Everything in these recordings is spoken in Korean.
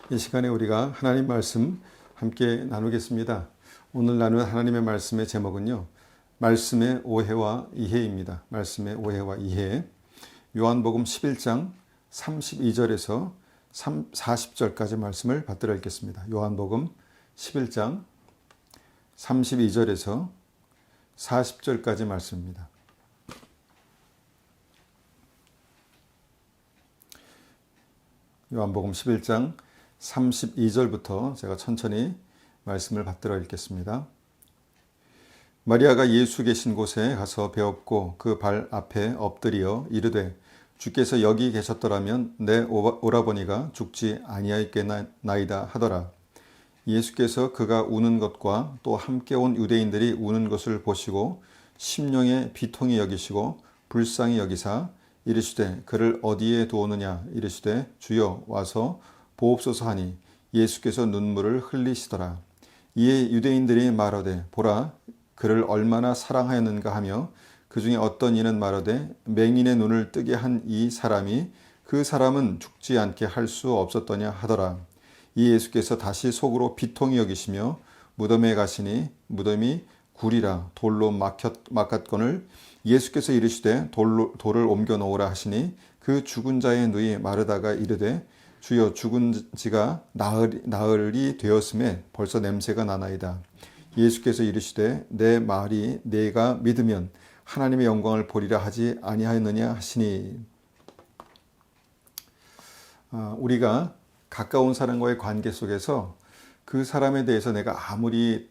이 시간에 우리가 하나님 말씀 함께 나누겠습니다. 오늘 나누는 하나님의 말씀의 제목은요, 말씀의 오해와 이해입니다. 말씀의 오해와 이해. 요한복음 11장 32절에서 40절까지 말씀을 받들어 읽겠습니다. 요한복음 11장 32절에서 40절까지 말씀입니다. 요한복음 11장 32절부터 제가 천천히 말씀을 받들어 읽겠습니다. 마리아가 예수 계신 곳에 가서 배웠고 그 발 앞에 엎드리어 이르되 주께서 여기 계셨더라면 내 오라버니가 죽지 아니하였겠나이다 하더라. 예수께서 그가 우는 것과 또 함께 온 유대인들이 우는 것을 보시고 심령의 비통히 여기시고 불쌍히 여기사 이르시되 그를 어디에 두었느냐 이르시되 주여 와서 보옵소서 하니 예수께서 눈물을 흘리시더라. 이에 유대인들이 말하되 보라 그를 얼마나 사랑하였는가 하며 그 중에 어떤 이는 말하되 맹인의 눈을 뜨게 한 이 사람이 그 사람은 죽지 않게 할 수 없었더냐 하더라. 이 예수께서 다시 속으로 비통히 여기시며 무덤에 가시니 무덤이 굴이라 돌로 막았거늘 예수께서 이르시되 돌을 옮겨 놓으라 하시니 그 죽은 자의 누이 마르다가 이르되 주여 죽은 지가 나흘이 되었음에 벌써 냄새가 나나이다. 예수께서 이르시되 내 말이 네가 믿으면 하나님의 영광을 보리라 하지 아니하였느냐 하시니. 우리가 가까운 사람과의 관계 속에서 그 사람에 대해서 내가 아무리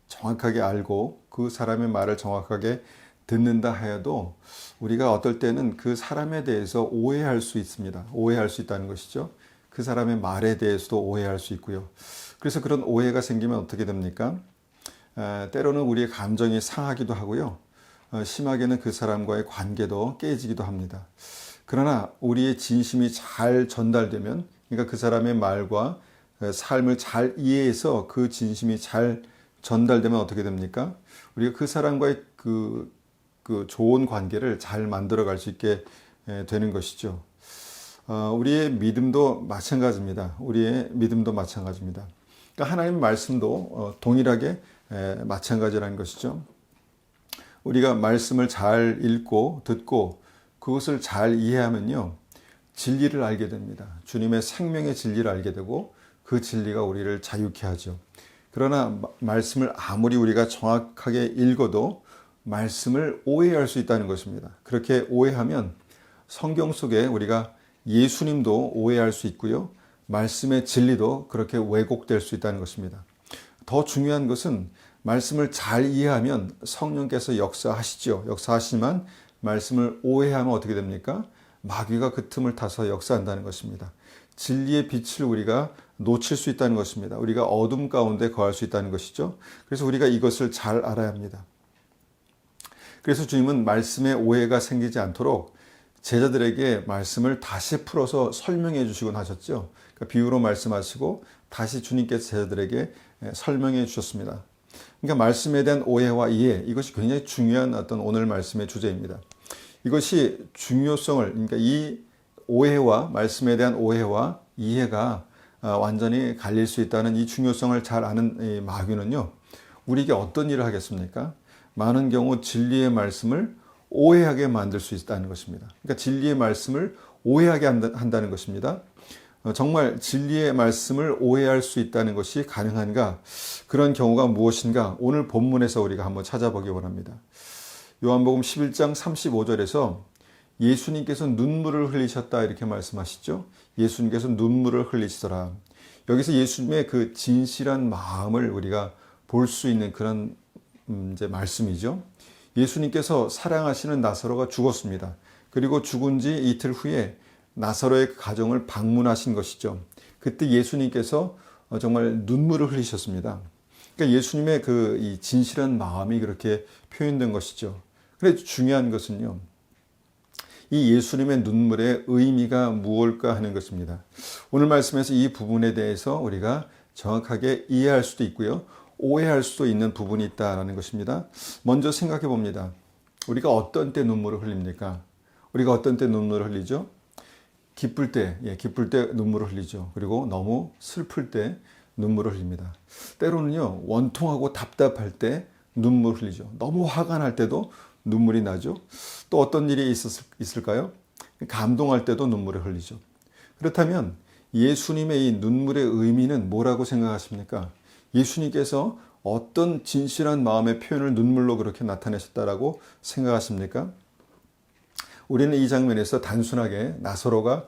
정확하게 알고 그 사람의 말을 정확하게 듣는다 하여도 우리가 어떨 때는 그 사람에 대해서 오해할 수 있습니다. 오해할 수 있다는 것이죠. 그 사람의 말에 대해서도 오해할 수 있고요. 그래서 그런 오해가 생기면 어떻게 됩니까? 때로는 우리의 감정이 상하기도 하고요. 심하게는 그 사람과의 관계도 깨지기도 합니다. 그러나 우리의 진심이 잘 전달되면, 그러니까 그 사람의 말과 삶을 잘 이해해서 그 진심이 잘 전달되면 어떻게 됩니까? 우리가 그 사람과의 그 좋은 관계를 잘 만들어 갈 수 있게 되는 것이죠. 우리의 믿음도 마찬가지입니다. 우리의 믿음도 마찬가지입니다. 그러니까 하나님의 말씀도 동일하게 마찬가지라는 것이죠. 우리가 말씀을 잘 읽고 듣고 그것을 잘 이해하면요, 진리를 알게 됩니다. 주님의 생명의 진리를 알게 되고 그 진리가 우리를 자유케 하죠. 그러나 말씀을 아무리 우리가 정확하게 읽어도 말씀을 오해할 수 있다는 것입니다. 그렇게 오해하면 성경 속에 우리가 예수님도 오해할 수 있고요. 말씀의 진리도 그렇게 왜곡될 수 있다는 것입니다. 더 중요한 것은 말씀을 잘 이해하면 성령께서 역사하시죠. 역사하시지만 말씀을 오해하면 어떻게 됩니까? 마귀가 그 틈을 타서 역사한다는 것입니다. 진리의 빛을 우리가 놓칠 수 있다는 것입니다. 우리가 어둠 가운데 거할 수 있다는 것이죠. 그래서 우리가 이것을 잘 알아야 합니다. 그래서 주님은 말씀에 오해가 생기지 않도록 제자들에게 말씀을 다시 풀어서 설명해 주시곤 하셨죠. 그러니까 비유로 말씀하시고 다시 주님께서 제자들에게 설명해 주셨습니다. 그러니까 말씀에 대한 오해와 이해, 이것이 굉장히 중요한 어떤 오늘 말씀의 주제입니다. 이것이 중요성을, 그러니까 이 오해와 말씀에 대한 오해와 이해가 완전히 갈릴 수 있다는 이 중요성을 잘 아는 이 마귀는요, 우리에게 어떤 일을 하겠습니까? 많은 경우 진리의 말씀을 오해하게 만들 수 있다는 것입니다. 그러니까 진리의 말씀을 오해하게 한다는 것입니다. 정말 진리의 말씀을 오해할 수 있다는 것이 가능한가? 그런 경우가 무엇인가? 오늘 본문에서 우리가 한번 찾아보기 원합니다. 요한복음 11장 35절에서 예수님께서 눈물을 흘리셨다 이렇게 말씀하시죠. 예수님께서 눈물을 흘리시더라. 여기서 예수님의 그 진실한 마음을 우리가 볼 수 있는 그런 이제 말씀이죠. 예수님께서 사랑하시는 나사로가 죽었습니다. 그리고 죽은 지 이틀 후에 나사로의 가정을 방문하신 것이죠. 그때 예수님께서 정말 눈물을 흘리셨습니다. 그러니까 예수님의 그 이 진실한 마음이 그렇게 표현된 것이죠. 그런데 중요한 것은요, 이 예수님의 눈물의 의미가 무엇일까 하는 것입니다. 오늘 말씀에서 이 부분에 대해서 우리가 정확하게 이해할 수도 있고요, 오해할 수도 있는 부분이 있다는 것입니다. 먼저 생각해 봅니다. 우리가 어떤 때 눈물을 흘립니까? 우리가 어떤 때 눈물을 흘리죠? 기쁠 때, 기쁠 때 눈물을 흘리죠. 그리고 너무 슬플 때 눈물을 흘립니다. 때로는요, 원통하고 답답할 때 눈물을 흘리죠. 너무 화가 날 때도 눈물이 나죠. 또 어떤 일이 있을까요? 감동할 때도 눈물을 흘리죠. 그렇다면 예수님의 이 눈물의 의미는 뭐라고 생각하십니까? 예수님께서 어떤 진실한 마음의 표현을 눈물로 그렇게 나타내셨다라고 생각하십니까? 우리는 이 장면에서 단순하게 나사로가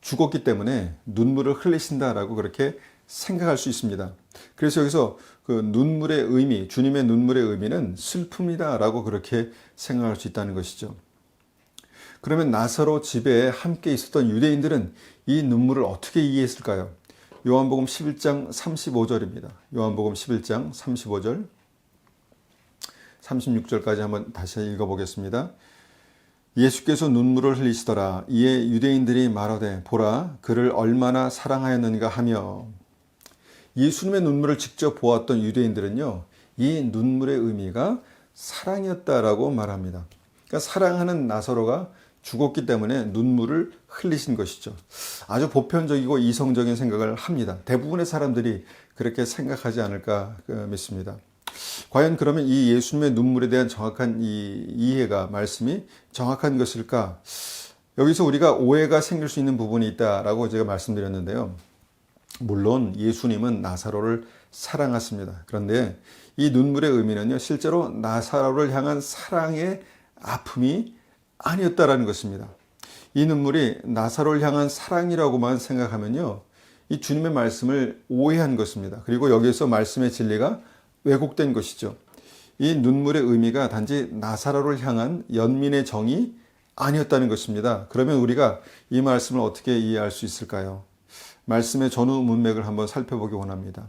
죽었기 때문에 눈물을 흘리신다라고 그렇게 생각할 수 있습니다. 그래서 여기서 그 눈물의 의미, 주님의 눈물의 의미는 슬픔이다라고 그렇게 생각할 수 있다는 것이죠. 그러면 나사로 집에 함께 있었던 유대인들은 이 눈물을 어떻게 이해했을까요? 요한복음 11장 35절입니다. 요한복음 11장 35절, 36절까지 한번 다시 읽어보겠습니다. 예수께서 눈물을 흘리시더라. 이에 유대인들이 말하되 보라 그를 얼마나 사랑하였는가 하며, 예수님의 눈물을 직접 보았던 유대인들은요, 이 눈물의 의미가 사랑이었다라고 말합니다. 그러니까 사랑하는 나사로가 죽었기 때문에 눈물을 흘리신 것이죠. 아주 보편적이고 이성적인 생각을 합니다. 대부분의 사람들이 그렇게 생각하지 않을까 믿습니다. 과연 그러면 이 예수님의 눈물에 대한 정확한 이 이해가, 말씀이 정확한 것일까? 여기서 우리가 오해가 생길 수 있는 부분이 있다라고 제가 말씀드렸는데요. 물론 예수님은 나사로를 사랑하십니다. 그런데 이 눈물의 의미는요, 실제로 나사로를 향한 사랑의 아픔이 아니었다라는 것입니다. 이 눈물이 나사로를 향한 사랑이라고만 생각하면요, 이 주님의 말씀을 오해한 것입니다. 그리고 여기에서 말씀의 진리가 왜곡된 것이죠. 이 눈물의 의미가 단지 나사로를 향한 연민의 정이 아니었다는 것입니다. 그러면 우리가 이 말씀을 어떻게 이해할 수 있을까요? 말씀의 전후 문맥을 한번 살펴보기 원합니다.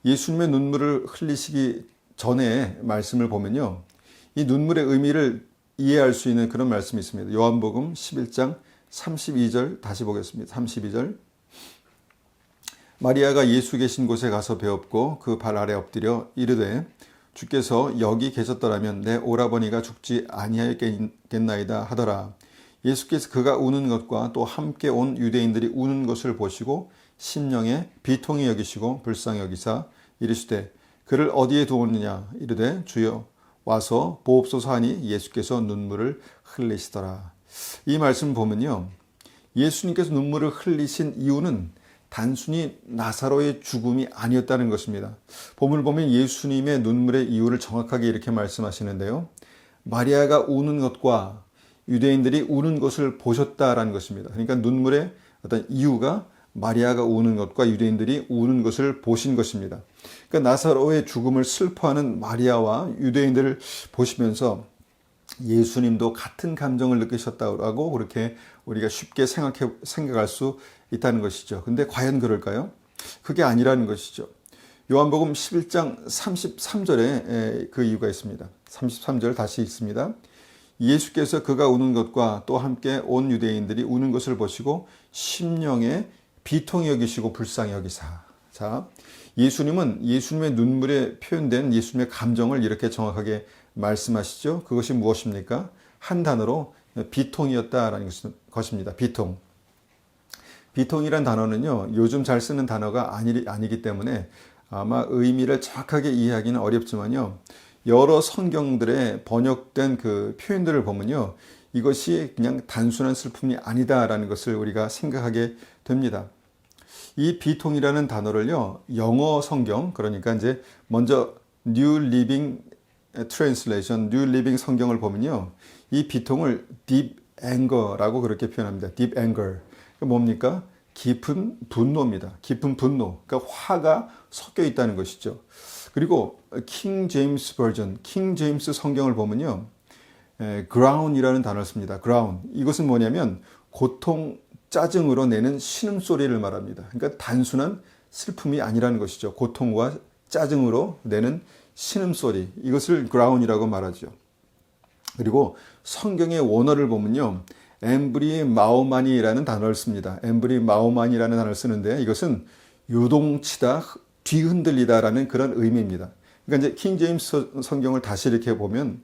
예수님의 눈물을 흘리시기 전에 말씀을 보면요, 이 눈물의 의미를 이해할 수 있는 그런 말씀이 있습니다. 요한복음 11장 32절 다시 보겠습니다. 32절. 마리아가 예수 계신 곳에 가서 배웠고 그 발 아래 엎드려 이르되 주께서 여기 계셨더라면 내 오라버니가 죽지 아니하였겠나이다 하더라. 예수께서 그가 우는 것과 또 함께 온 유대인들이 우는 것을 보시고 심령에 비통히 여기시고 불쌍히 여기사 이르시되 그를 어디에 두었느냐 이르되 주여 와서 보옵소서 하니 예수께서 눈물을 흘리시더라. 이 말씀 보면요, 예수님께서 눈물을 흘리신 이유는 단순히 나사로의 죽음이 아니었다는 것입니다. 본문을 보면 예수님의 눈물의 이유를 정확하게 이렇게 말씀하시는데요, 마리아가 우는 것과 유대인들이 우는 것을 보셨다라는 것입니다. 그러니까 눈물의 어떤 이유가 마리아가 우는 것과 유대인들이 우는 것을 보신 것입니다. 그러니까 나사로의 죽음을 슬퍼하는 마리아와 유대인들을 보시면서 예수님도 같은 감정을 느끼셨다고 그렇게 우리가 쉽게 생각할 수 있다는 것이죠. 근데 과연 그럴까요? 그게 아니라는 것이죠. 요한복음 11장 33절에 그 이유가 있습니다. 33절 다시 읽습니다. 예수께서 그가 우는 것과 또 함께 온 유대인들이 우는 것을 보시고 심령에 비통히 여기시고 불쌍히 여기사. 자, 예수님은 예수님의 눈물에 표현된 예수님의 감정을 이렇게 정확하게 말씀하시죠. 그것이 무엇입니까? 한 단어로 비통이었다라는 것입니다. 비통. 비통이란 단어는요, 요즘 잘 쓰는 단어가 아니기 때문에 아마 의미를 정확하게 이해하기는 어렵지만요, 여러 성경들에 번역된 그 표현들을 보면요, 이것이 그냥 단순한 슬픔이 아니다라는 것을 우리가 생각하게 됩니다. 이 비통이라는 단어를요, 영어 성경, 그러니까 이제 먼저 New Living Translation, New Living 성경을 보면요, 이 비통을 deep anger라고 그렇게 표현합니다. deep anger. 뭡니까? 깊은 분노입니다. 깊은 분노. 그러니까 화가 섞여 있다는 것이죠. 그리고 킹 제임스 버전, 킹 제임스 성경을 보면요, ground이라는 단어를 씁니다. ground. 이것은 뭐냐면 고통, 짜증으로 내는 신음소리를 말합니다. 그러니까 단순한 슬픔이 아니라는 것이죠. 고통과 짜증으로 내는 신음소리. 이것을 ground이라고 말하죠. 그리고 성경의 원어를 보면요, 엠브리 마오마니라는 단어를 씁니다. 엠브리 마오마니라는 단어를 쓰는데 이것은 요동치다, 뒤흔들리다라는 그런 의미입니다. 그러니까 이제 킹 제임스 성경을 다시 이렇게 보면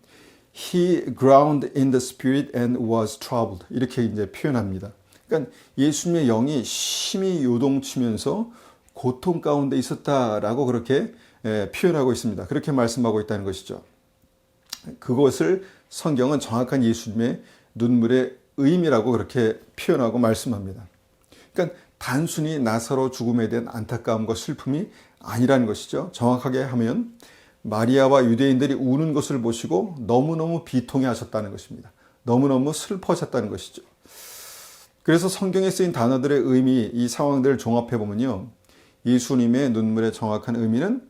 He ground in the spirit and was troubled 이렇게 이제 표현합니다. 그러니까 예수님의 영이 심히 요동치면서 고통 가운데 있었다라고 그렇게 표현하고 있습니다. 그렇게 말씀하고 있다는 것이죠. 그것을 성경은 정확한 예수님의 눈물의 의미라고 그렇게 표현하고 말씀합니다. 그러니까 단순히 나사로 죽음에 대한 안타까움과 슬픔이 아니라는 것이죠. 정확하게 하면 마리아와 유대인들이 우는 것을 보시고 너무너무 비통해 하셨다는 것입니다. 너무너무 슬퍼하셨다는 것이죠. 그래서 성경에 쓰인 단어들의 의미, 이 상황들을 종합해 보면요, 예수님의 눈물의 정확한 의미는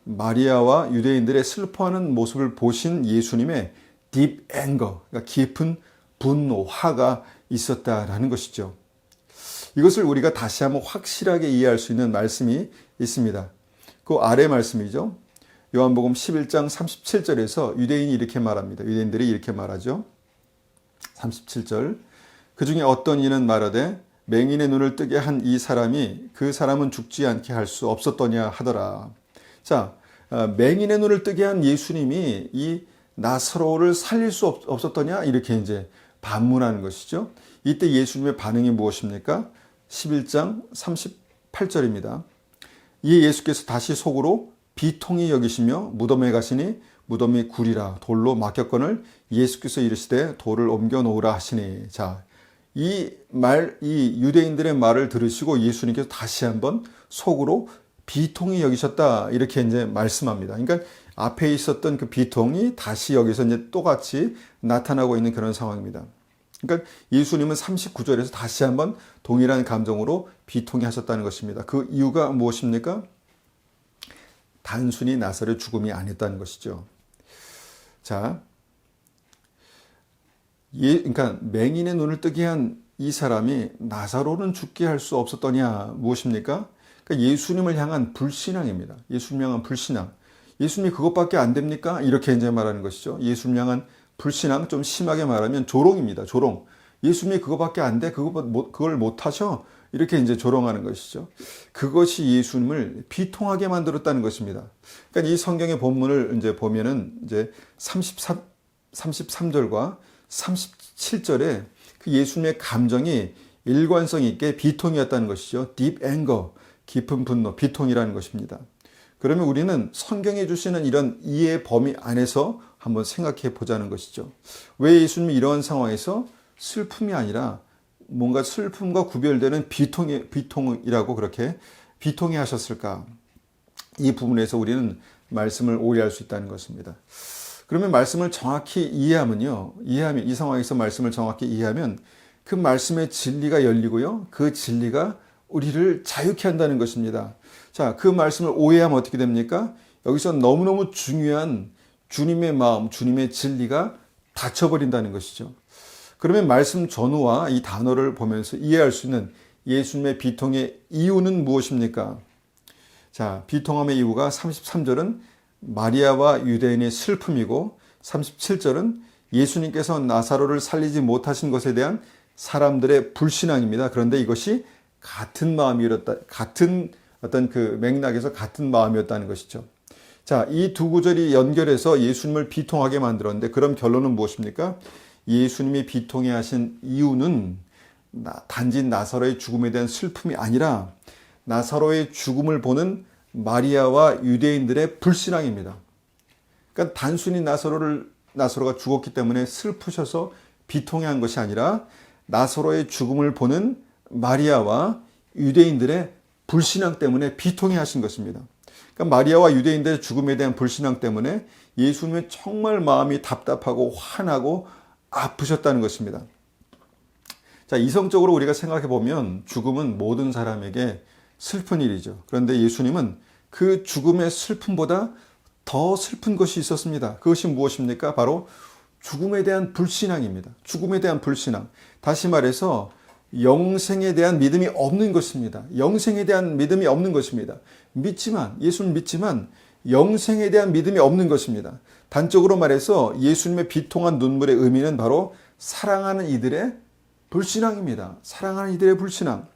마리아와 유대인들의 슬퍼하는 모습을 보신 예수님의 deep anger, 그러니까 깊은 분노, 화가 있었다라는 것이죠. 이것을 우리가 다시 한번 확실하게 이해할 수 있는 말씀이 있습니다. 그 아래 말씀이죠. 요한복음 11장 37절에서 유대인이 이렇게 말합니다. 유대인들이 이렇게 말하죠. 37절. 그 중에 어떤 이는 말하되 맹인의 눈을 뜨게 한 이 사람이 그 사람은 죽지 않게 할 수 없었더냐 하더라. 자, 맹인의 눈을 뜨게 한 예수님이 이 나사로를 살릴 수 없었더냐 이렇게 이제 반문하는 것이죠. 이때 예수님의 반응이 무엇입니까? 11장 38절입니다. 이에 예수께서 다시 속으로 비통히 여기시며 무덤에 가시니 무덤이 굴이라 돌로 막혔거늘 예수께서 이르시되 돌을 옮겨 놓으라 하시니. 자, 이 유대인들의 말을 들으시고 예수님께서 다시 한번 속으로 비통히 여기셨다 이렇게 이제 말씀합니다. 그러니까 앞에 있었던 그 비통이 다시 여기서 이제 똑같이 나타나고 있는 그런 상황입니다. 그러니까 예수님은 39절에서 다시 한번 동일한 감정으로 비통해 하셨다는 것입니다. 그 이유가 무엇입니까? 단순히 나사로의 죽음이 아니었다는 것이죠. 자, 그러니까 맹인의 눈을 뜨게 한 이 사람이 나사로는 죽게 할 수 없었더냐 무엇입니까? 그러니까 예수님을 향한 불신앙입니다. 예수님 향한 불신앙. 예수님이 그것밖에 안 됩니까? 이렇게 이제 말하는 것이죠. 예수님 향한 불신앙, 좀 심하게 말하면 조롱입니다. 조롱. 예수님이 그거밖에 안 돼? 그걸 못 하셔? 이렇게 이제 조롱하는 것이죠. 그것이 예수님을 비통하게 만들었다는 것입니다. 그러니까 이 성경의 본문을 이제 보면은 이제 33절과 37절에 그 예수님의 감정이 일관성 있게 비통이었다는 것이죠. deep anger, 깊은 분노, 비통이라는 것입니다. 그러면 우리는 성경에 주시는 이런 이해의 범위 안에서 한번 생각해 보자는 것이죠. 왜 예수님이 이런 상황에서 슬픔이 아니라 뭔가 슬픔과 구별되는 비통이라고 그렇게 비통해 하셨을까? 이 부분에서 우리는 말씀을 오해할 수 있다는 것입니다. 그러면 말씀을 정확히 이해하면 이 상황에서 말씀을 정확히 이해하면 그 말씀의 진리가 열리고요. 그 진리가 우리를 자유케 한다는 것입니다. 자, 그 말씀을 오해하면 어떻게 됩니까? 여기서 너무너무 중요한 주님의 마음, 주님의 진리가 닫혀버린다는 것이죠. 그러면 말씀 전후와 이 단어를 보면서 이해할 수 있는 예수님의 비통의 이유는 무엇입니까? 자, 비통함의 이유가 33절은 마리아와 유대인의 슬픔이고 37절은 예수님께서 나사로를 살리지 못하신 것에 대한 사람들의 불신앙입니다. 그런데 이것이 같은 마음이었다, 같은 어떤 그 맥락에서 같은 마음이었다는 것이죠. 자, 이 두 구절이 연결해서 예수님을 비통하게 만들었는데 그럼 결론은 무엇입니까? 예수님이 비통해 하신 이유는 단지 나사로의 죽음에 대한 슬픔이 아니라 나사로의 죽음을 보는 마리아와 유대인들의 불신앙입니다. 그러니까 단순히 나사로가 죽었기 때문에 슬프셔서 비통해한 것이 아니라 나사로의 죽음을 보는 마리아와 유대인들의 불신앙 때문에 비통해하신 것입니다. 그러니까 마리아와 유대인들의 죽음에 대한 불신앙 때문에 예수님은 정말 마음이 답답하고 화나고 아프셨다는 것입니다. 자, 이성적으로 우리가 생각해 보면 죽음은 모든 사람에게 슬픈 일이죠. 그런데 예수님은 그 죽음의 슬픔보다 더 슬픈 것이 있었습니다. 그것이 무엇입니까? 바로 죽음에 대한 불신앙입니다. 죽음에 대한 불신앙. 다시 말해서 영생에 대한 믿음이 없는 것입니다. 영생에 대한 믿음이 없는 것입니다. 예수는 믿지만 영생에 대한 믿음이 없는 것입니다. 단적으로 말해서 예수님의 비통한 눈물의 의미는 바로 사랑하는 이들의 불신앙입니다. 사랑하는 이들의 불신앙.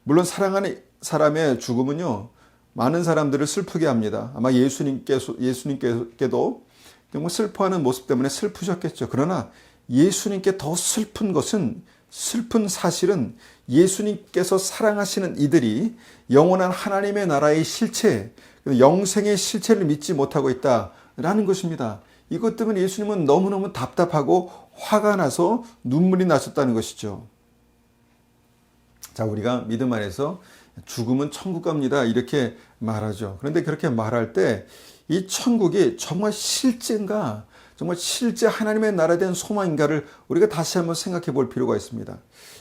물론 사랑하는 사람의 죽음은요, 많은 사람들을 슬프게 합니다. 아마 예수님께도 정말 슬퍼하는 모습 때문에 슬프셨겠죠. 그러나 예수님께 더 슬픈 것은 슬픈 사실은 예수님께서 사랑하시는 이들이 영원한 하나님의 나라의 실체, 영생의 실체를 믿지 못하고 있다라는 것입니다. 이것 때문에 예수님은 너무너무 답답하고 화가 나서 눈물이 나셨다는 것이죠. 자, 우리가 믿음 안에서 죽음은 천국 갑니다 이렇게 말하죠. 그런데 그렇게 말할 때 이 천국이 정말 실제인가, 정말 실제 하나님의 나라에 대한 소망인가를 우리가 다시 한번 생각해 볼 필요가 있습니다.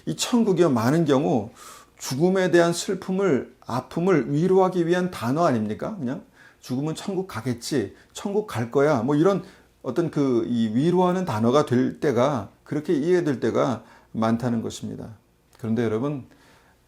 이 천국이요, 많은 경우 죽음에 대한 슬픔을, 아픔을 위로하기 위한 단어 아닙니까? 그냥 죽으면 천국 가겠지, 천국 갈 거야, 뭐 이런 어떤 이 위로하는 단어가 될 때가, 그렇게 이해될 때가 많다는 것입니다. 그런데 여러분,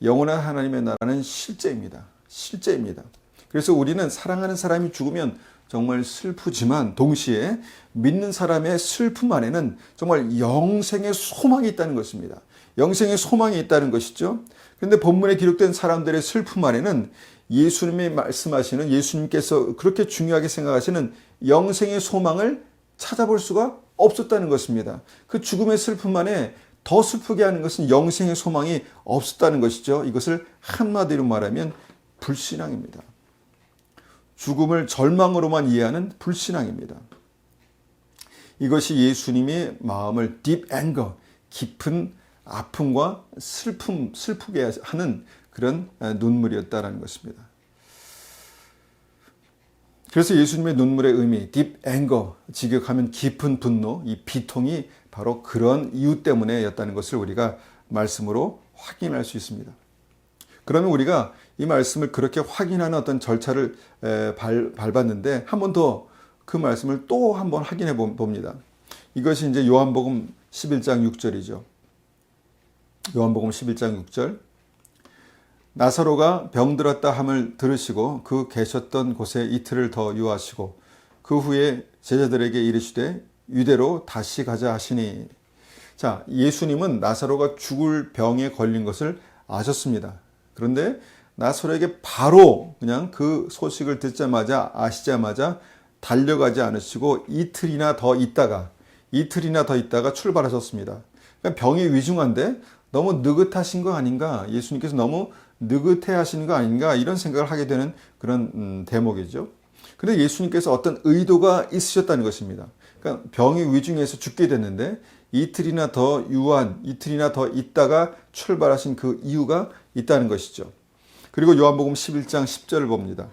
영원한 하나님의 나라는 실제입니다. 실제입니다. 그래서 우리는 사랑하는 사람이 죽으면 정말 슬프지만 동시에 믿는 사람의 슬픔 안에는 정말 영생의 소망이 있다는 것입니다. 영생의 소망이 있다는 것이죠. 그런데 본문에 기록된 사람들의 슬픔 안에는 예수님이 말씀하시는, 예수님께서 그렇게 중요하게 생각하시는 영생의 소망을 찾아볼 수가 없었다는 것입니다. 그 죽음의 슬픔 안에 더 슬프게 하는 것은 영생의 소망이 없었다는 것이죠. 이것을 한마디로 말하면 불신앙입니다. 죽음을 절망으로만 이해하는 불신앙입니다. 이것이 예수님의 마음을 deep anger, 깊은 아픔과 슬프게 하는 그런 눈물이었다는 것입니다. 그래서 예수님의 눈물의 의미, deep anger, 직역하면 깊은 분노, 이 비통이 바로 그런 이유 때문에였다는 것을 우리가 말씀으로 확인할 수 있습니다. 그러면 우리가 이 말씀을 그렇게 확인하는 어떤 절차를 밟았는데 한 번 더 그 말씀을 또 한번 확인해 봅니다. 이것이 이제 요한복음 11장 6절이죠. 요한복음 11장 6절. 나사로가 병들었다 함을 들으시고 그 계셨던 곳에 이틀을 더 유하시고 그 후에 제자들에게 이르시되 유대로 다시 가자 하시니. 자, 예수님은 나사로가 죽을 병에 걸린 것을 아셨습니다. 그런데 나사로에게 바로 그냥 그 소식을 듣자마자, 아시자마자 달려가지 않으시고 이틀이나 더 있다가 출발하셨습니다. 그러니까 병이 위중한데 너무 느긋하신 거 아닌가, 예수님께서 너무 느긋해 하시는 거 아닌가, 이런 생각을 하게 되는 그런 대목이죠. 그런데 예수님께서 어떤 의도가 있으셨다는 것입니다. 그러니까 병이 위중해서 죽게 됐는데 이틀이나 더 있다가 출발하신 그 이유가 있다는 것이죠. 그리고 요한복음 11장 10절을 봅니다.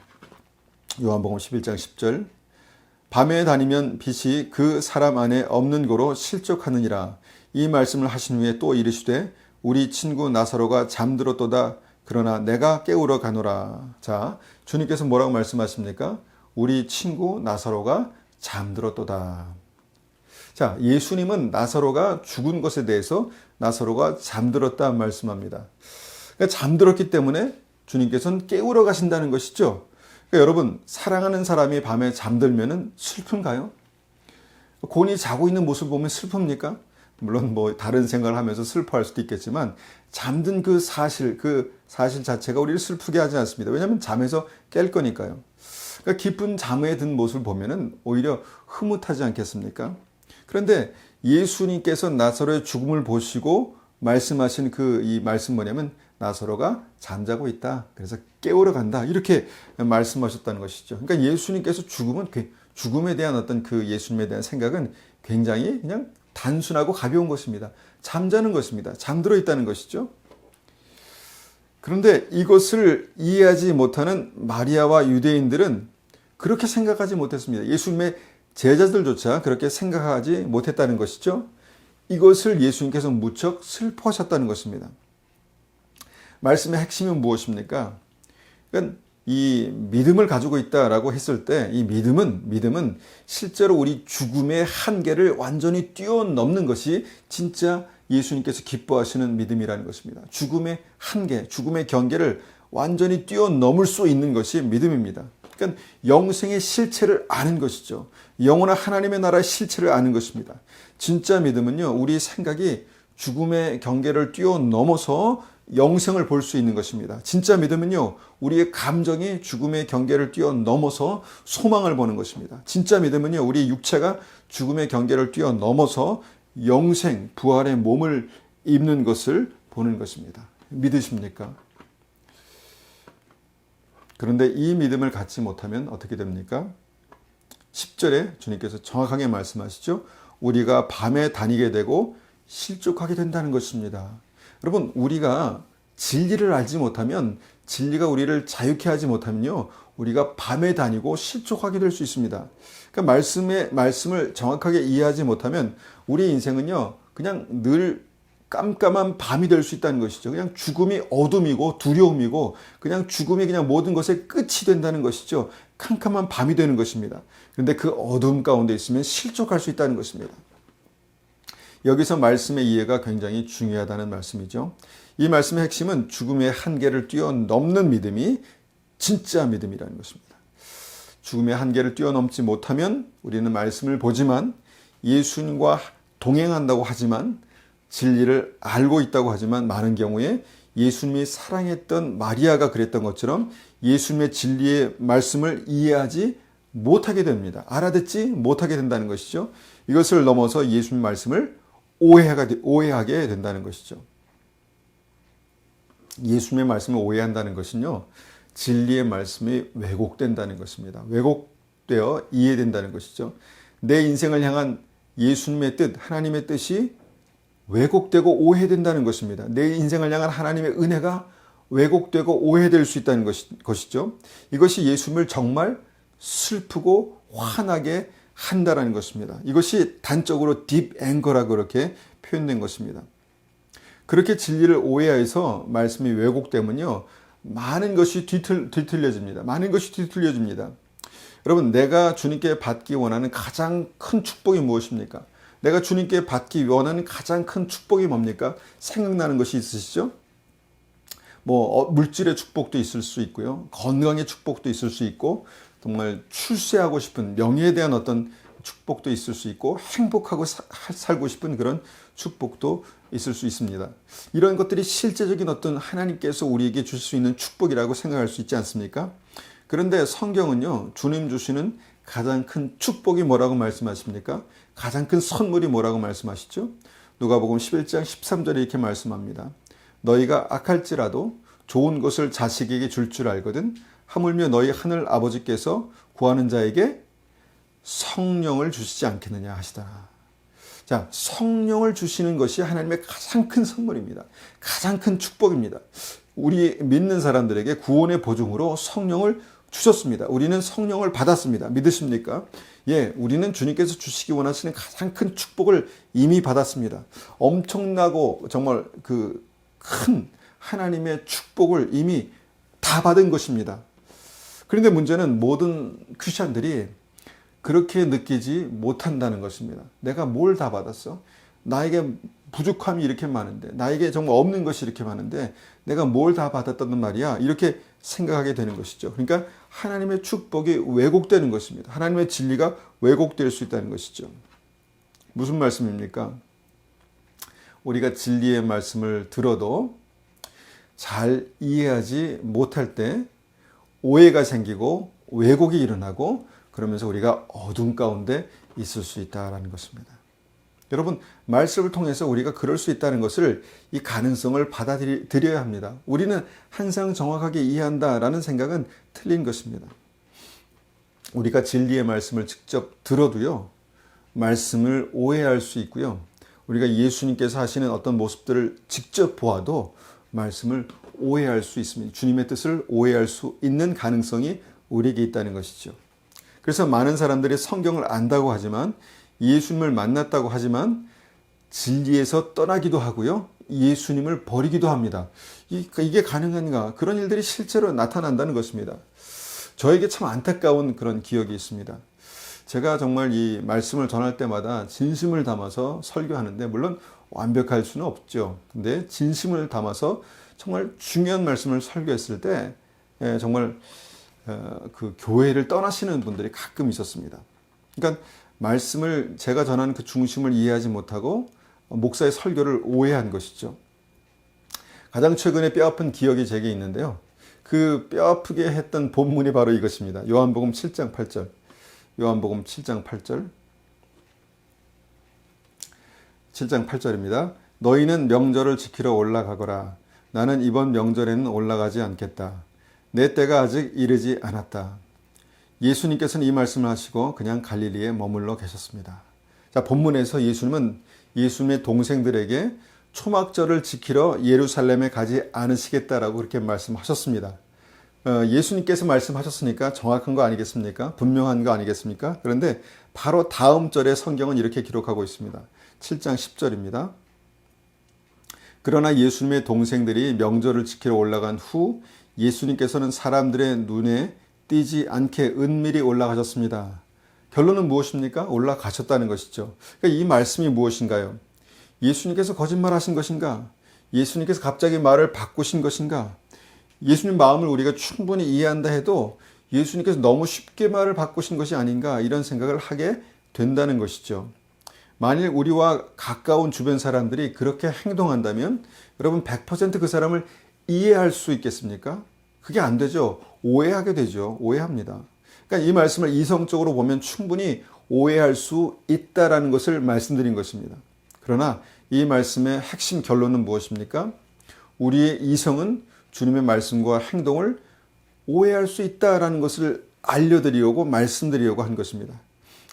요한복음 11장 10절. 밤에 다니면 빛이 그 사람 안에 없는 고로 실족하느니라. 이 말씀을 하신 후에 또 이르시되 우리 친구 나사로가 잠들었도다. 그러나 내가 깨우러 가노라. 자, 주님께서 뭐라고 말씀하십니까? 우리 친구 나사로가 잠들었도다. 자, 예수님은 나사로가 죽은 것에 대해서 나사로가 잠들었다 말씀합니다. 그러니까 잠들었기 때문에 주님께서는 깨우러 가신다는 것이죠. 그러니까 여러분, 사랑하는 사람이 밤에 잠들면은 슬픈가요? 곤히 자고 있는 모습을 보면 슬픕니까? 물론 뭐 다른 생각을 하면서 슬퍼할 수도 있겠지만 잠든 그 사실 자체가 우리를 슬프게 하지 않습니다. 왜냐하면 잠에서 깰 거니까요. 그러니까 깊은 잠에 든 모습을 보면은 오히려 흐뭇하지 않겠습니까? 그런데 예수님께서 나사로의 죽음을 보시고 말씀하신 이 말씀 뭐냐면 나사로가 잠자고 있다. 그래서 깨우러 간다. 이렇게 말씀하셨다는 것이죠. 그러니까 예수님께서 죽음에 대한 어떤 예수님에 대한 생각은 굉장히 그냥 단순하고 가벼운 것입니다. 잠자는 것입니다. 잠들어 있다는 것이죠. 그런데 이것을 이해하지 못하는 마리아와 유대인들은 그렇게 생각하지 못했습니다. 예수님의 제자들조차 그렇게 생각하지 못했다는 것이죠. 이것을 예수님께서 무척 슬퍼하셨다는 것입니다. 말씀의 핵심은 무엇입니까? 그러니까 이 믿음을 가지고 있다라고 했을 때 이 믿음은 실제로 우리 죽음의 한계를 완전히 뛰어넘는 것이 진짜 예수님께서 기뻐하시는 믿음이라는 것입니다. 죽음의 한계, 죽음의 경계를 완전히 뛰어넘을 수 있는 것이 믿음입니다. 그러니까 영생의 실체를 아는 것이죠. 영원한 하나님의 나라의 실체를 아는 것입니다. 진짜 믿음은요, 우리 생각이 죽음의 경계를 뛰어넘어서 영생을 볼 수 있는 것입니다. 진짜 믿음은요, 우리의 감정이 죽음의 경계를 뛰어넘어서 소망을 보는 것입니다. 진짜 믿음은요, 우리 육체가 죽음의 경계를 뛰어넘어서 영생, 부활의 몸을 입는 것을 보는 것입니다. 믿으십니까? 그런데 이 믿음을 갖지 못하면 어떻게 됩니까? 10절에 주님께서 정확하게 말씀하시죠. 우리가 밤에 다니게 되고 실족하게 된다는 것입니다. 여러분, 우리가 진리를 알지 못하면, 진리가 우리를 자유케 하지 못하면요, 우리가 밤에 다니고 실족하게 될 수 있습니다. 그러니까 말씀을 정확하게 이해하지 못하면 우리 인생은요, 그냥 늘 깜깜한 밤이 될 수 있다는 것이죠. 그냥 죽음이 어둠이고 두려움이고, 그냥 죽음이 그냥 모든 것의 끝이 된다는 것이죠. 캄캄한 밤이 되는 것입니다. 그런데 그 어둠 가운데 있으면 실족할 수 있다는 것입니다. 여기서 말씀의 이해가 굉장히 중요하다는 말씀이죠. 이 말씀의 핵심은 죽음의 한계를 뛰어넘는 믿음이 진짜 믿음이라는 것입니다. 죽음의 한계를 뛰어넘지 못하면 우리는 말씀을 보지만, 예수님과 동행한다고 하지만, 진리를 알고 있다고 하지만, 많은 경우에 예수님이 사랑했던 마리아가 그랬던 것처럼 예수님의 진리의 말씀을 이해하지 못하게 됩니다. 알아듣지 못하게 된다는 것이죠. 이것을 넘어서 예수님 말씀을 오해하게 된다는 것이죠. 예수님의 말씀을 오해한다는 것은요, 진리의 말씀이 왜곡된다는 것입니다. 왜곡되어 이해된다는 것이죠. 내 인생을 향한 예수님의 뜻, 하나님의 뜻이 왜곡되고 오해된다는 것입니다. 내 인생을 향한 하나님의 은혜가 왜곡되고 오해될 수 있다는 것이죠. 이것이 예수님을 정말 슬프고 화나게 한다는 것입니다. 이것이 단적으로 딥 앵거라고 그렇게 표현된 것입니다. 그렇게 진리를 오해해서 말씀이 왜곡되면요, 많은 것이 뒤틀려집니다. 많은 것이 뒤틀려집니다. 여러분, 내가 주님께 받기 원하는 가장 큰 축복이 무엇입니까? 내가 주님께 받기 원하는 가장 큰 축복이 뭡니까? 생각나는 것이 있으시죠? 물질의 축복도 있을 수 있고요. 건강의 축복도 있을 수 있고, 정말 출세하고 싶은 명예에 대한 어떤 축복도 있을 수 있고, 행복하고 살고 싶은 그런 축복도 있을 수 있습니다. 이런 것들이 실제적인 어떤 하나님께서 우리에게 주실 수 있는 축복이라고 생각할 수 있지 않습니까? 그런데 성경은요, 주님 주시는 가장 큰 축복이 뭐라고 말씀하십니까? 가장 큰 선물이 뭐라고 말씀하시죠? 누가복음 11장 13절에 이렇게 말씀합니다. 너희가 악할지라도 좋은 것을 자식에게 줄 알거든 하물며 너희 하늘 아버지께서 구하는 자에게 성령을 주시지 않겠느냐 하시더라. 자, 성령을 주시는 것이 하나님의 가장 큰 선물입니다. 가장 큰 축복입니다. 우리 믿는 사람들에게 구원의 보증으로 성령을 주셨습니다. 우리는 성령을 받았습니다. 믿으십니까? 예, 우리는 주님께서 주시기 원하시는 가장 큰 축복을 이미 받았습니다. 엄청나고 정말 그 큰 하나님의 축복을 이미 다 받은 것입니다. 그런데 문제는 모든 크리스천들이 그렇게 느끼지 못한다는 것입니다. 내가 뭘 다 받았어? 나에게 부족함이 이렇게 많은데, 나에게 정말 없는 것이 이렇게 많은데 내가 뭘 다 받았단 말이야? 이렇게 생각하게 되는 것이죠. 그러니까 하나님의 축복이 왜곡되는 것입니다. 하나님의 진리가 왜곡될 수 있다는 것이죠. 무슨 말씀입니까? 우리가 진리의 말씀을 들어도 잘 이해하지 못할 때 오해가 생기고 왜곡이 일어나고, 그러면서 우리가 어둠 가운데 있을 수 있다는 것입니다. 여러분, 말씀을 통해서 우리가 그럴 수 있다는 것을, 이 가능성을 받아들여야 합니다. 우리는 항상 정확하게 이해한다라는 생각은 틀린 것입니다. 우리가 진리의 말씀을 직접 들어도요, 말씀을 오해할 수 있고요. 우리가 예수님께서 하시는 어떤 모습들을 직접 보아도 말씀을 오해할 수 있습니다. 주님의 뜻을 오해할 수 있는 가능성이 우리에게 있다는 것이죠. 그래서 많은 사람들이 성경을 안다고 하지만, 예수님을 만났다고 하지만 진리에서 떠나기도 하고요, 예수님을 버리기도 합니다. 이게 가능한가? 그런 일들이 실제로 나타난다는 것입니다. 저에게 참 안타까운 그런 기억이 있습니다. 제가 정말 이 말씀을 전할 때마다 진심을 담아서 설교하는데, 물론 완벽할 수는 없죠. 근데 진심을 담아서 정말 중요한 말씀을 설교했을 때 정말 그 교회를 떠나시는 분들이 가끔 있었습니다. 그러니까 말씀을 제가 전하는 그 중심을 이해하지 못하고 목사의 설교를 오해한 것이죠. 가장 최근에 뼈아픈 기억이 제게 있는데요. 그 뼈아프게 했던 본문이 바로 이것입니다. 요한복음 7장 8절. 요한복음 7장 8절. 7장 8절입니다. 너희는 명절을 지키러 올라가거라. 나는 이번 명절에는 올라가지 않겠다. 내 때가 아직 이르지 않았다. 예수님께서는 이 말씀을 하시고 그냥 갈릴리에 머물러 계셨습니다. 자, 본문에서 예수님은 예수님의 동생들에게 초막절을 지키러 예루살렘에 가지 않으시겠다라고 그렇게 말씀하셨습니다. 예수님께서 말씀하셨으니까 정확한 거 아니겠습니까? 분명한 거 아니겠습니까? 그런데 바로 다음 절에 성경은 이렇게 기록하고 있습니다. 7장 10절입니다. 그러나 예수님의 동생들이 명절을 지키러 올라간 후 예수님께서는 사람들의 눈에 띄지 않게 은밀히 올라가셨습니다. 결론은 무엇입니까? 올라가셨다는 것이죠. 그러니까 이 말씀이 무엇인가요? 예수님께서 거짓말하신 것인가? 예수님께서 갑자기 말을 바꾸신 것인가? 예수님 마음을 우리가 충분히 이해한다 해도 예수님께서 너무 쉽게 말을 바꾸신 것이 아닌가 이런 생각을 하게 된다는 것이죠. 만일 우리와 가까운 주변 사람들이 그렇게 행동한다면 여러분 100% 그 사람을 이해할 수 있겠습니까? 그게 안 되죠. 오해하게 되죠. 오해합니다. 그러니까 이 말씀을 이성적으로 보면 충분히 오해할 수 있다라는 것을 말씀드린 것입니다. 그러나 이 말씀의 핵심 결론은 무엇입니까? 우리의 이성은 주님의 말씀과 행동을 오해할 수 있다라는 것을 알려드리려고 말씀드리려고 한 것입니다.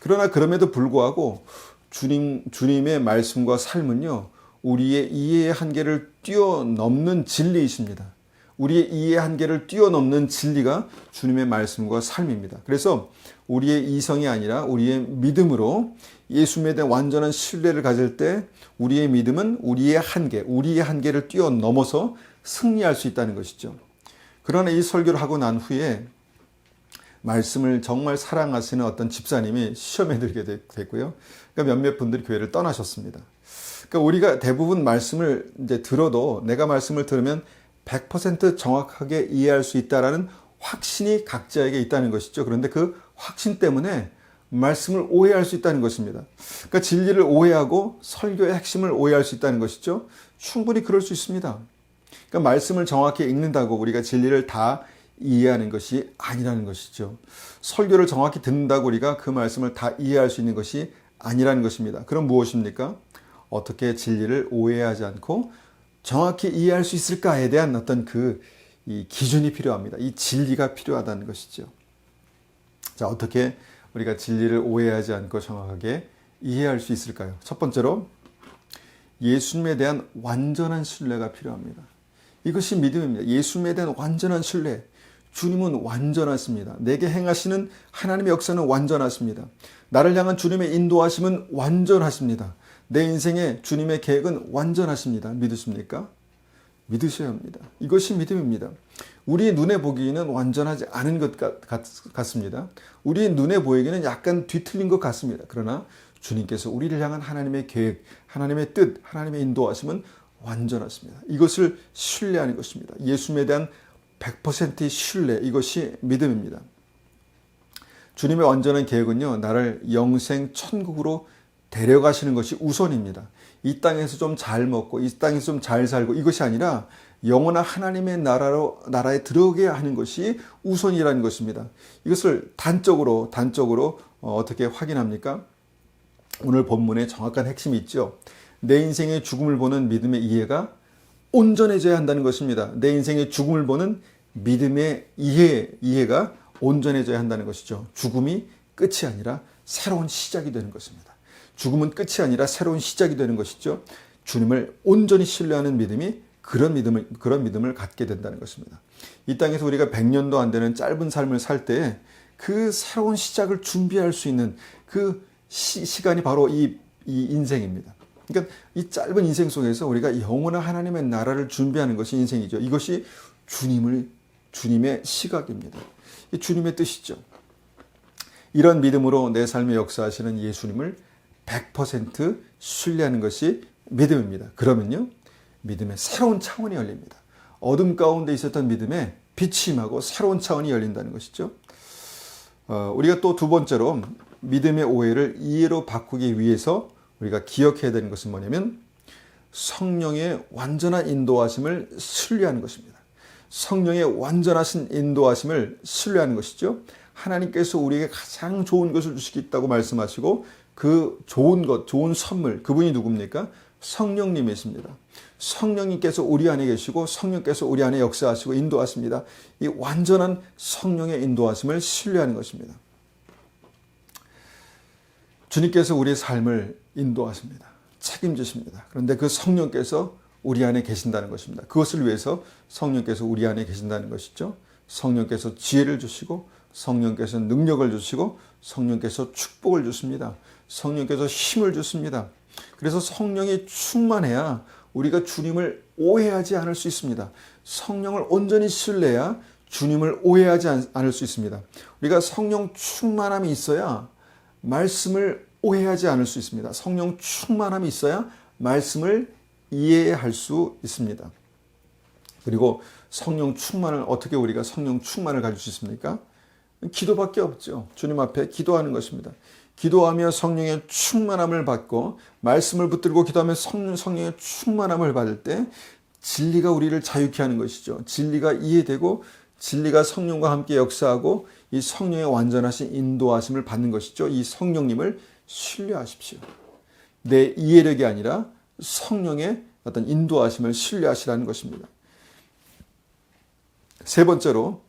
그러나 그럼에도 불구하고 주님의 말씀과 삶은요, 우리의 이해의 한계를 뛰어넘는 진리이십니다. 우리의 이해의 한계를 뛰어넘는 진리가 주님의 말씀과 삶입니다. 그래서 우리의 이성이 아니라 우리의 믿음으로 예수님에 대한 완전한 신뢰를 가질 때 우리의 믿음은 우리의 한계를 뛰어넘어서 승리할 수 있다는 것이죠. 그러나 이 설교를 하고 난 후에 말씀을 정말 사랑하시는 어떤 집사님이 시험에 들게 됐고요. 그러니까 몇몇 분들이 교회를 떠나셨습니다. 그러니까 우리가 대부분 말씀을 이제 들어도 내가 말씀을 들으면 100% 정확하게 이해할 수 있다라는 확신이 각자에게 있다는 것이죠. 그런데 그 확신 때문에 말씀을 오해할 수 있다는 것입니다. 그러니까 진리를 오해하고 설교의 핵심을 오해할 수 있다는 것이죠. 충분히 그럴 수 있습니다. 그러니까 말씀을 정확히 읽는다고 우리가 진리를 다 이해하는 것이 아니라는 것이죠. 설교를 정확히 듣는다고 우리가 그 말씀을 다 이해할 수 있는 것이 아니라는 것입니다. 그럼 무엇입니까? 어떻게 진리를 오해하지 않고 정확히 이해할 수 있을까에 대한 어떤 이 기준이 필요합니다. 이 진리가 필요하다는 것이죠. 자, 어떻게 우리가 진리를 오해하지 않고 정확하게 이해할 수 있을까요? 첫 번째로 예수님에 대한 완전한 신뢰가 필요합니다. 이것이 믿음입니다. 예수님에 대한 완전한 신뢰. 주님은 완전하십니다. 내게 행하시는 하나님의 역사는 완전하십니다. 나를 향한 주님의 인도하심은 완전하십니다. 내 인생에 주님의 계획은 완전하십니다. 믿으십니까? 믿으셔야 합니다. 이것이 믿음입니다. 우리 눈에 보기에는 완전하지 않은 것 같습니다. 우리 눈에 보이기는 약간 뒤틀린 것 같습니다. 그러나 주님께서 우리를 향한 하나님의 계획, 하나님의 뜻, 하나님의 인도하심은 완전하십니다. 이것을 신뢰하는 것입니다. 예수님에 대한 100%의 신뢰, 이것이 믿음입니다. 주님의 완전한 계획은요, 나를 영생 천국으로 데려가시는 것이 우선입니다. 이 땅에서 좀 잘 먹고 이 땅에서 좀 잘 살고 이것이 아니라 영원한 하나님의 나라에 들어오게 하는 것이 우선이라는 것입니다. 이것을 단적으로 어떻게 확인합니까? 오늘 본문에 정확한 핵심이 있죠. 내 인생의 죽음을 보는 믿음의 이해가 온전해져야 한다는 것입니다. 내 인생의 죽음을 보는 믿음의 이해가 온전해져야 한다는 것이죠. 죽음이 끝이 아니라 새로운 시작이 되는 것입니다. 죽음은 끝이 아니라 새로운 시작이 되는 것이죠. 주님을 온전히 신뢰하는 믿음이 그런 믿음을 갖게 된다는 것입니다. 이 땅에서 우리가 100년도 안 되는 짧은 삶을 살 때 그 새로운 시작을 준비할 수 있는 그 시간이 바로 이 인생입니다. 그러니까 이 짧은 인생 속에서 우리가 영원한 하나님의 나라를 준비하는 것이 인생이죠. 이것이 주님의 시각입니다. 주님의 뜻이죠. 이런 믿음으로 내 삶에 역사하시는 예수님을 100% 신뢰하는 것이 믿음입니다. 그러면요, 믿음의 새로운 차원이 열립니다. 어둠 가운데 있었던 믿음에 빛이 임하고 새로운 차원이 열린다는 것이죠. 우리가 또 두 번째로 믿음의 오해를 이해로 바꾸기 위해서 우리가 기억해야 되는 것은 뭐냐면 성령의 완전한 인도하심을 신뢰하는 것입니다. 성령의 완전하신 인도하심을 신뢰하는 것이죠. 하나님께서 우리에게 가장 좋은 것을 주시겠다고 말씀하시고 그 좋은 것, 좋은 선물, 그분이 누굽니까? 성령님이십니다. 성령님께서 우리 안에 계시고 성령께서 우리 안에 역사하시고 인도하십니다. 이 완전한 성령의 인도하심을 신뢰하는 것입니다. 주님께서 우리의 삶을 인도하십니다. 책임지십니다. 그런데 그 성령께서 우리 안에 계신다는 것입니다. 그것을 위해서 성령께서 우리 안에 계신다는 것이죠. 성령께서 지혜를 주시고 성령께서 능력을 주시고 성령께서 축복을 주십니다. 성령께서 힘을 주십니다. 그래서 성령이 충만해야 우리가 주님을 오해하지 않을 수 있습니다. 성령을 온전히 신뢰해야 주님을 오해하지 않을 수 있습니다. 우리가 성령 충만함이 있어야 말씀을 오해하지 않을 수 있습니다. 성령 충만함이 있어야 말씀을 이해할 수 있습니다. 그리고 성령 충만을 어떻게 우리가 성령 충만을 가질 수 있습니까? 기도밖에 없죠. 주님 앞에 기도하는 것입니다. 기도하며 성령의 충만함을 받고 말씀을 붙들고 기도하며 성령의 충만함을 받을 때 진리가 우리를 자유케 하는 것이죠. 진리가 이해되고 진리가 성령과 함께 역사하고 이 성령의 완전하신 인도하심을 받는 것이죠. 이 성령님을 신뢰하십시오. 내 이해력이 아니라 성령의 어떤 인도하심을 신뢰하시라는 것입니다. 세 번째로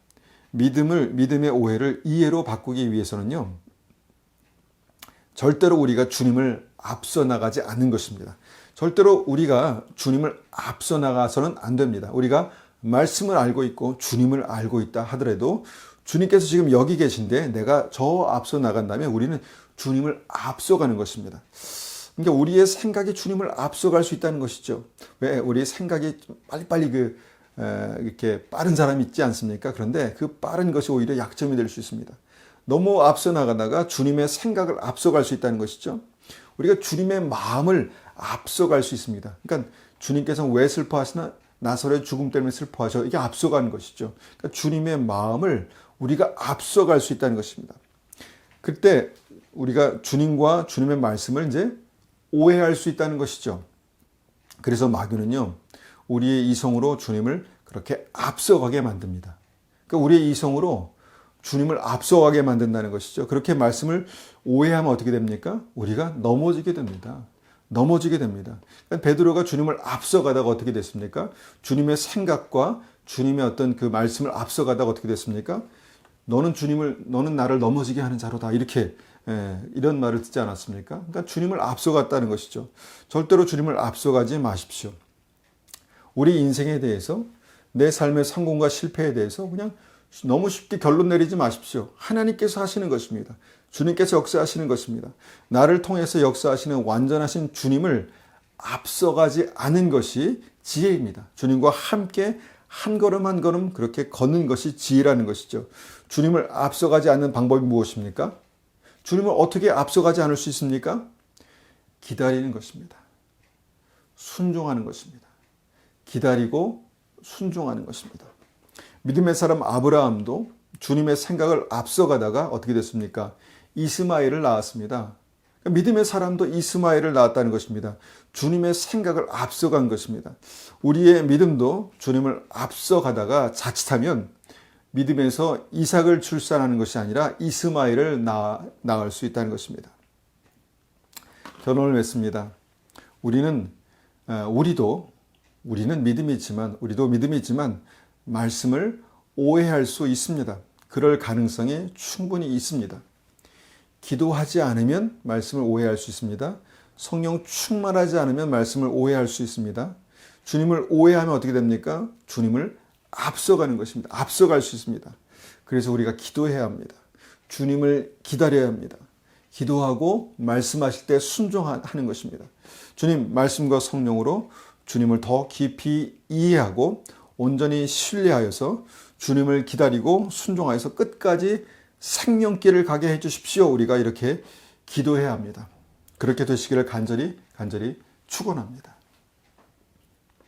믿음의 오해를 이해로 바꾸기 위해서는요. 절대로 우리가 주님을 앞서 나가지 않는 것입니다. 절대로 우리가 주님을 앞서 나가서는 안 됩니다. 우리가 말씀을 알고 있고 주님을 알고 있다 하더라도 주님께서 지금 여기 계신데 내가 저 앞서 나간다면 우리는 주님을 앞서가는 것입니다. 그러니까 우리의 생각이 주님을 앞서갈 수 있다는 것이죠. 왜? 우리의 생각이 빨리빨리 이렇게 빠른 사람이 있지 않습니까? 그런데 그 빠른 것이 오히려 약점이 될 수 있습니다. 너무 앞서 나가다가 주님의 생각을 앞서갈 수 있다는 것이죠. 우리가 주님의 마음을 앞서갈 수 있습니다. 그러니까 주님께서는 왜 슬퍼하시나? 나사로의 죽음 때문에 슬퍼하셔. 이게 앞서가는 것이죠. 그러니까 주님의 마음을 우리가 앞서갈 수 있다는 것입니다. 그때 우리가 주님과 주님의 말씀을 이제 오해할 수 있다는 것이죠. 그래서 마귀는요, 우리의 이성으로 주님을 그렇게 앞서가게 만듭니다. 그러니까 우리의 이성으로 주님을 앞서가게 만든다는 것이죠. 그렇게 말씀을 오해하면 어떻게 됩니까? 우리가 넘어지게 됩니다. 넘어지게 됩니다. 그러니까 베드로가 주님을 앞서가다가 어떻게 됐습니까? 주님의 생각과 주님의 어떤 그 말씀을 앞서가다가 어떻게 됐습니까? 너는 나를 넘어지게 하는 자로다. 이렇게 이런 말을 듣지 않았습니까? 그러니까 주님을 앞서갔다는 것이죠. 절대로 주님을 앞서가지 마십시오. 우리 인생에 대해서 내 삶의 성공과 실패에 대해서 그냥 너무 쉽게 결론 내리지 마십시오. 하나님께서 하시는 것입니다. 주님께서 역사하시는 것입니다. 나를 통해서 역사하시는 완전하신 주님을 앞서가지 않은 것이 지혜입니다. 주님과 함께 한 걸음 한 걸음 그렇게 걷는 것이 지혜라는 것이죠. 주님을 앞서가지 않는 방법이 무엇입니까? 주님을 어떻게 앞서가지 않을 수 있습니까? 기다리는 것입니다. 순종하는 것입니다. 기다리고 순종하는 것입니다. 믿음의 사람 아브라함도 주님의 생각을 앞서가다가 어떻게 됐습니까? 이스마엘을 낳았습니다. 믿음의 사람도 이스마엘을 낳았다는 것입니다. 주님의 생각을 앞서간 것입니다. 우리의 믿음도 주님을 앞서가다가 자칫하면 믿음에서 이삭을 출산하는 것이 아니라 이스마엘을 낳을 수 있다는 것입니다. 결론을 맺습니다. 우리는 믿음이 있지만 말씀을 오해할 수 있습니다. 그럴 가능성이 충분히 있습니다. 기도하지 않으면 말씀을 오해할 수 있습니다. 성령 충만하지 않으면 말씀을 오해할 수 있습니다. 주님을 오해하면 어떻게 됩니까? 주님을 앞서가는 것입니다. 앞서갈 수 있습니다. 그래서 우리가 기도해야 합니다. 주님을 기다려야 합니다. 기도하고 말씀하실 때 순종하는 것입니다. 주님 말씀과 성령으로 주님을 더 깊이 이해하고 온전히 신뢰하여서 주님을 기다리고 순종하여서 끝까지 생명길을 가게 해주십시오. 우리가 이렇게 기도해야 합니다. 그렇게 되시기를 간절히 축원합니다.